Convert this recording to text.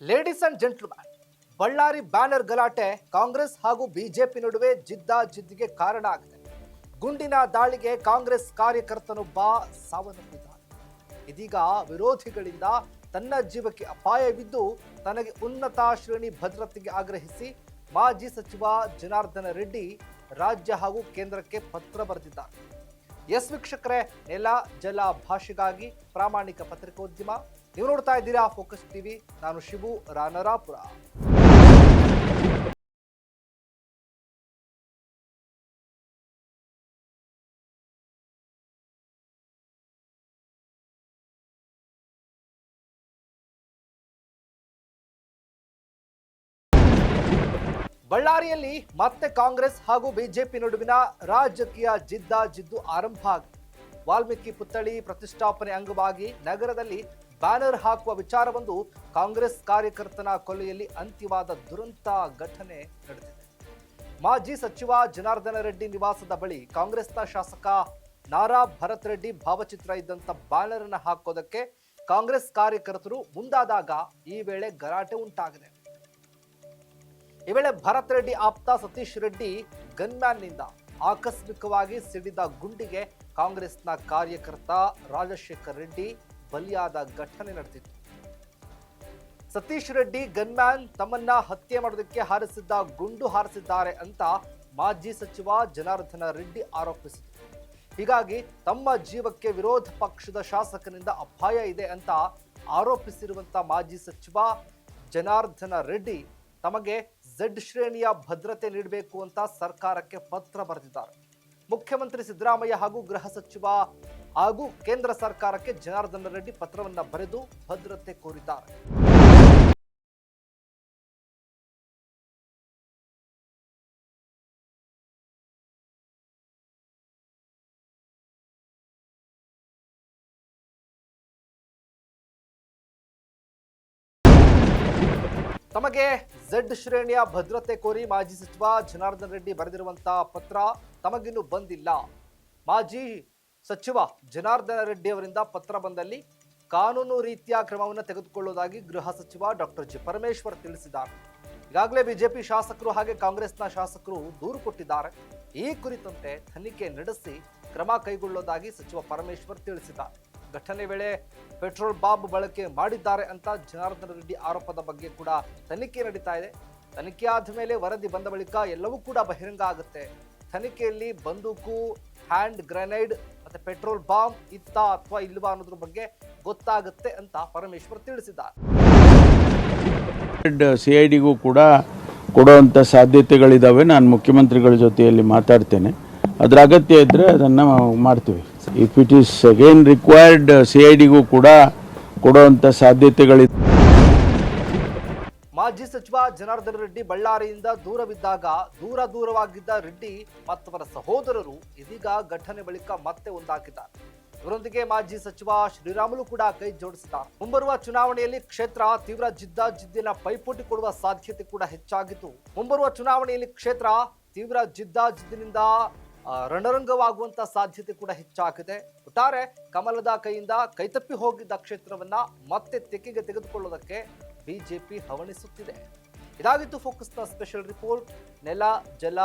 Ladies and gentleman, Ballari banner ಗಲಾಟೆ ಕಾಂಗ್ರೆಸ್ ಹಾಗೂ BJP ನಡುವೆ ಜಿದ್ದಾಜಿದ್ದಿಗೆ ಕಾರಣ ಆಗಿದೆ. ಗುಂಡಿನ ದಾಳಿಗೆ ಕಾಂಗ್ರೆಸ್ ಕಾರ್ಯಕರ್ತನೊಬ್ಬ ಸಾವನ್ನಪ್ಪಿದ್ದಾನೆ. ಇದೀಗ ವಿರೋಧಿಗಳಿಂದ ತನ್ನ ಜೀವಕ್ಕೆ ಅಪಾಯವಿದ್ದು ತನಗೆ ಉನ್ನತ ಶ್ರೇಣಿ ಭದ್ರತೆಗೆ ಆಗ್ರಹಿಸಿ ಮಾಜಿ ಸಚಿವ ಜನಾರ್ದನ ರೆಡ್ಡಿ ರಾಜ್ಯ ಹಾಗೂ ಕೇಂದ್ರಕ್ಕೆ ಪತ್ರ ಬರೆದಿದ್ದಾರೆ. ಎಸ್ ವೀಕ್ಷಕರೇ, ನೆಲ ಜಲ ಭಾಷೆಗಾಗಿ ಪ್ರಾಮಾಣಿಕ ಪತ್ರಿಕೋದ್ಯಮ. ನೀವು ನೋಡ್ತಾ ಇದ್ದೀರಾ ಫೋಕಸ್ ಟಿವಿ. ನಾನು ಶಿವು ರಾನರಾಪುರ. ಬಳ್ಳಾರಿಯಲ್ಲಿ ಮತ್ತೆ ಕಾಂಗ್ರೆಸ್ ಹಾಗೂ ಬಿಜೆಪಿ ನಡುವಿನ ರಾಜಕೀಯ ಜಿದ್ದಾಜಿದ್ದು ಆರಂಭ ಆಗಿದೆ. ವಾಲ್ಮೀಕಿ ಪುತ್ಥಳಿ ಪ್ರತಿಷ್ಠಾಪನೆ ಅಂಗವಾಗಿ ನಗರದಲ್ಲಿ ಬ್ಯಾನರ್ ಹಾಕುವ ವಿಚಾರವೊಂದು ಕಾಂಗ್ರೆಸ್ ಕಾರ್ಯಕರ್ತನ ಕೊಲೆಯಲ್ಲಿ ಅಂತ್ಯವಾದ ದುರಂತ ಘಟನೆ ನಡೆದಿದೆ. ಮಾಜಿ ಸಚಿವ ಜನಾರ್ದನ ರೆಡ್ಡಿ ನಿವಾಸದ ಬಳಿ ಕಾಂಗ್ರೆಸ್ನ ಶಾಸಕ ನಾರಾ ಭರತ್ ರೆಡ್ಡಿ ಭಾವಚಿತ್ರ ಇದ್ದಂತ ಬ್ಯಾನರ್ ಅನ್ನು ಹಾಕೋದಕ್ಕೆ ಕಾಂಗ್ರೆಸ್ ಕಾರ್ಯಕರ್ತರು ಮುಂದಾದಾಗ ಈ ವೇಳೆ ಗಲಾಟೆ ಉಂಟಾಗಿದೆ. ಈ ವೇಳೆ ಭರತ್ ರೆಡ್ಡಿ ಆಪ್ತ ಸತೀಶ್ ರೆಡ್ಡಿ ಗನ್ಮ್ಯಾನ್ನಿಂದ ಆಕಸ್ಮಿಕವಾಗಿ ಸಿಡಿದ ಗುಂಡಿಗೆ ಕಾಂಗ್ರೆಸ್ನ ಕಾರ್ಯಕರ್ತ ರಾಜಶೇಖರ್ ರೆಡ್ಡಿ ಬಲಿಯಾದ ಘಟನೆ ನಡೆದಿತ್ತು. ಸತೀಶ್ ರೆಡ್ಡಿ ಗನ್ಮ್ಯಾನ್ ತಮ್ಮನ್ನ ಹತ್ಯೆ ಮಾಡೋದಕ್ಕೆ ಹಾರಿಸಿದ್ದ ಗುಂಡು ಹಾರಿಸಿದ್ದಾರೆ ಅಂತ ಮಾಜಿ ಸಚಿವ ಜನಾರ್ದನ ರೆಡ್ಡಿ ಆರೋಪಿಸಿದರು. ಹೀಗಾಗಿ ತಮ್ಮ ಜೀವಕ್ಕೆ ವಿರೋಧ ಪಕ್ಷದ ಶಾಸಕನಿಂದ ಅಪಾಯ ಇದೆ ಅಂತ ಆರೋಪಿಸಿರುವಂತ ಮಾಜಿ ಸಚಿವ ಜನಾರ್ದನ ರೆಡ್ಡಿ ತಮಗೆ ಝೆಡ್ ಶ್ರೇಣಿಯ ಭದ್ರತೆ ನೀಡಬೇಕು ಅಂತ ಸರ್ಕಾರಕ್ಕೆ ಪತ್ರ ಬರೆದಿದ್ದಾರೆ. ಮುಖ್ಯಮಂತ್ರಿ ಸಿದ್ದರಾಮಯ್ಯ ಹಾಗೂ ಗೃಹ ಸಚಿವ ಹಾಗೂ ಕೇಂದ್ರ ಸರ್ಕಾರಕ್ಕೆ ಜನಾರ್ದನ ರೆಡ್ಡಿ ಪತ್ರವನ್ನ ಬರೆದು ಭದ್ರತೆ ಕೋರಿದ್ದಾರೆ. ತಮಗೆ ಝೆಡ್ ಶ್ರೇಣಿಯ ಭದ್ರತೆ ಕೋರಿ ಮಾಜಿ ಸಚಿವ ಜನಾರ್ದನ ರೆಡ್ಡಿ ಬರೆದಿರುವಂತಹ ಪತ್ರ ತಮಗಿನ್ನೂ ಬಂದಿಲ್ಲ. ಮಾಜಿ ಸಚಿವ ಜನಾರ್ದನ ರೆಡ್ಡಿ ಅವರಿಂದ ಪತ್ರ ಬಂದಲ್ಲಿ ಕಾನೂನು ರೀತಿಯ ಕ್ರಮವನ್ನು ತೆಗೆದುಕೊಳ್ಳುವುದಾಗಿ ಗೃಹ ಸಚಿವ ಡಾಕ್ಟರ್ ಜಿ ಪರಮೇಶ್ವರ್ ತಿಳಿಸಿದ್ದಾರೆ. ಈಗಾಗಲೇ ಬಿಜೆಪಿ ಶಾಸಕರು ಹಾಗೆ ಕಾಂಗ್ರೆಸ್ನ ಶಾಸಕರು ದೂರು ಕೊಟ್ಟಿದ್ದಾರೆ. ಈ ಕುರಿತಂತೆ ತನಿಖೆ ನಡೆಸಿ ಕ್ರಮ ಕೈಗೊಳ್ಳುವುದಾಗಿ ಸಚಿವ ಪರಮೇಶ್ವರ್ ತಿಳಿಸಿದ್ದಾರೆ. ಘಟನೆ ವೇಳೆ ಪೆಟ್ರೋಲ್ ಬಾಂಬ್ ಬಳಕೆ ಮಾಡಿದ್ದಾರೆ ಅಂತ ಜನಾರ್ದನ ರೆಡ್ಡಿ ಆರೋಪದ ಬಗ್ಗೆ ಕೂಡ ತನಿಖೆ ನಡೀತಾ ಇದೆ. ತನಿಖೆ ಆದ ಮೇಲೆ ವರದಿ ಬಂದ ಬಳಿಕ ಎಲ್ಲವೂ ಕೂಡ ಬಹಿರಂಗ ಆಗುತ್ತೆ. ತನಿಖೆಯಲ್ಲಿ ಬಂದೂಕು, ಹ್ಯಾಂಡ್ ಗ್ರೆನೇಡ್ ಮತ್ತೆ ಪೆಟ್ರೋಲ್ ಬಾಂಬ್ ಇತ್ತ ಅಥವಾ ಇಲ್ವಾ ಅನ್ನೋದ್ರ ಬಗ್ಗೆ ಗೊತ್ತಾಗುತ್ತೆ ಅಂತ ಪರಮೇಶ್ವರ್ ತಿಳಿಸಿದ್ದಾರೆ. CIDಗೂ ಕೂಡ ಕೊಡುವಂಥ ಸಾಧ್ಯತೆಗಳಿದ್ದಾವೆ. ನಾನು ಮುಖ್ಯಮಂತ್ರಿಗಳ ಜೊತೆಯಲ್ಲಿ ಮಾತಾಡ್ತೇನೆ. ಅದರ ಅಗತ್ಯ ಇದ್ದರೆ ಅದನ್ನು ಮಾಡ್ತೀವಿ. If it is again required CIDಗೂ ಕೂಡ ಕೊಡುವಂಥ ಸಾಧ್ಯತೆಗಳಿದೆ. ಮಾಜಿ ಸಚಿವ ಜನಾರ್ದನ ರೆಡ್ಡಿ ಬಳ್ಳಾರಿಯಿಂದ ದೂರವಿದ್ದಾಗ ದೂರವಾಗಿದ್ದ ರೆಡ್ಡಿ ಮತ್ತವರ ಸಹೋದರರು ಇದೀಗ ಘಟನೆ ಬಳಿಕ ಮತ್ತೆ ಒಂದಾಗಿದ್ದಾರೆ. ಇವರೊಂದಿಗೆ ಮಾಜಿ ಸಚಿವ ಶ್ರೀರಾಮುಲು ಕೂಡ ಕೈ ಜೋಡಿಸಿದ್ದಾರೆ. ಮುಂಬರುವ ಚುನಾವಣೆಯಲ್ಲಿ ಕ್ಷೇತ್ರ ತೀವ್ರ ಜಿದ್ದಾಜಿದ್ದಿನ ಪೈಪೋಟಿ ಕೊಡುವ ಸಾಧ್ಯತೆ ಕೂಡ ಹೆಚ್ಚಾಗಿದ್ದು, ಮುಂಬರುವ ಚುನಾವಣೆಯಲ್ಲಿ ಕ್ಷೇತ್ರ ತೀವ್ರ ಜಿದ್ದಾಜಿದ್ದಿನಿಂದ ರಣರಂಗವಾಗುವಂತ ಸಾಧ್ಯತೆ ಕೂಡ ಹೆಚ್ಚಾಗಿದೆ. ಒಟ್ಟಾರೆ ಕಮಲದ ಕೈಯಿಂದ ಕೈತಪ್ಪಿ ಹೋಗಿದ್ದ ಕ್ಷೇತ್ರವನ್ನ ಮತ್ತೆ ತೆಕ್ಕೆಗೆ ತೆಗೆದುಕೊಳ್ಳುವುದಕ್ಕೆ ಬಿಜೆಪಿ ಹವಣಿಸುತ್ತಿದೆ. ಇದಾಗಿತ್ತು ಫೋಕಸ್ನ ಸ್ಪೆಷಲ್ ರಿಪೋರ್ಟ್. ನೆಲ ಜಲ